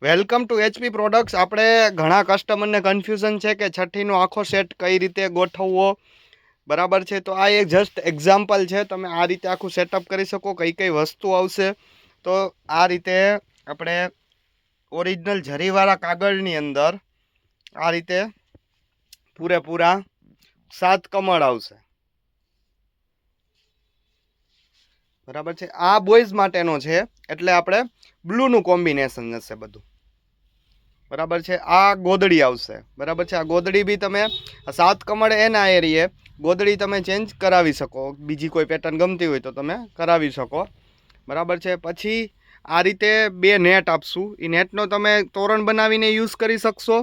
Welcome to HP products. આપણે ઘણા કસ્ટમરને કન્ફ્યુઝન છે કે છઠ્ઠીનો આખો સેટ કઈ રીતે ગોઠવવો, બરાબર છે. તો આ એક જસ્ટ એક્ઝામ્પલ છે. તમે આ રીતે આખું સેટઅપ કરી શકો. કઈ કઈ વસ્તુ આવશે, તો આ રીતે આપણે ઓરિજિનલ જરીવાળા કાગળની અંદર આ રીતે પૂરેપૂરા 7 કમળ આવશે, બરાબર છે. આ બોયઝ માટેનો છે એટલે આપણે બ્લુનું કોમ્બિનેશન હશે બધું, બરાબર છે. આ ગોદડી આવશે, બરાબર છે. આ ગોદડી બી તમે 7 કમળ એના એરીએ ગોદડી તમે ચેન્જ કરાવી શકો. બીજી કોઈ પેટર્ન ગમતી હોય તો તમે કરાવી શકો, બરાબર છે. પછી આ રીતે 2 નેટ આપશું. એ નેટનો તમે તોરણ બનાવીને યુઝ કરી શકશો,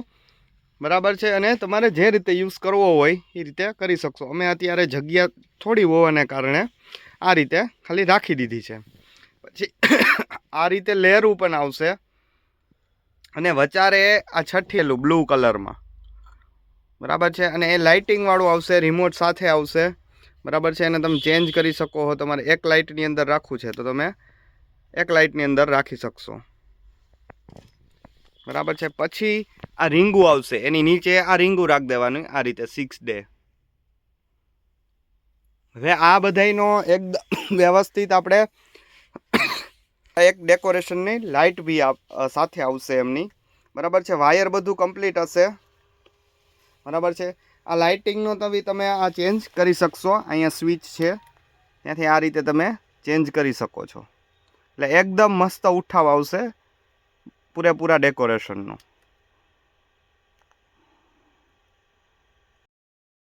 બરાબર છે. અને તમારે જે રીતે યુઝ કરવો હોય એ રીતે કરી શકશો. અમે અત્યારે જગ્યા થોડી હોવાને કારણે આ રીતે ખાલી રાખી દીધી છે. પછી આ રીતે લેરું પણ આવશે અને વચારે આ છઠ્ઠેલું બ્લુ કલરમાં, બરાબર છે. અને એ લાઇટિંગવાળું આવશે, રિમોટ સાથે આવશે, બરાબર છે. એને તમે ચેન્જ કરી શકો છો. તમારે એક લાઇટની અંદર રાખવું છે તો તમે એક લાઇટની અંદર રાખી શકશો, બરાબર છે. પછી આ રીંગું આવશે, એની નીચે આ રીંગું રાખી દેવાનું આ રીતે 6 ડે. હવે આ બધાનો એકદમ વ્યવસ્થિત આપણે એક ડેકોરેશનની લાઇટ બી સાથે આવશે એમની, બરાબર છે. વાયર બધું કમ્પ્લીટ હશે, બરાબર છે. આ લાઇટિંગનો તમે આ ચેન્જ કરી શકશો. અહીંયા સ્વિચ છે, ત્યાંથી આ રીતે તમે ચેન્જ કરી શકો છો. એટલે એકદમ મસ્ત ઉઠાવ આવશે પૂરેપૂરા ડેકોરેશનનો.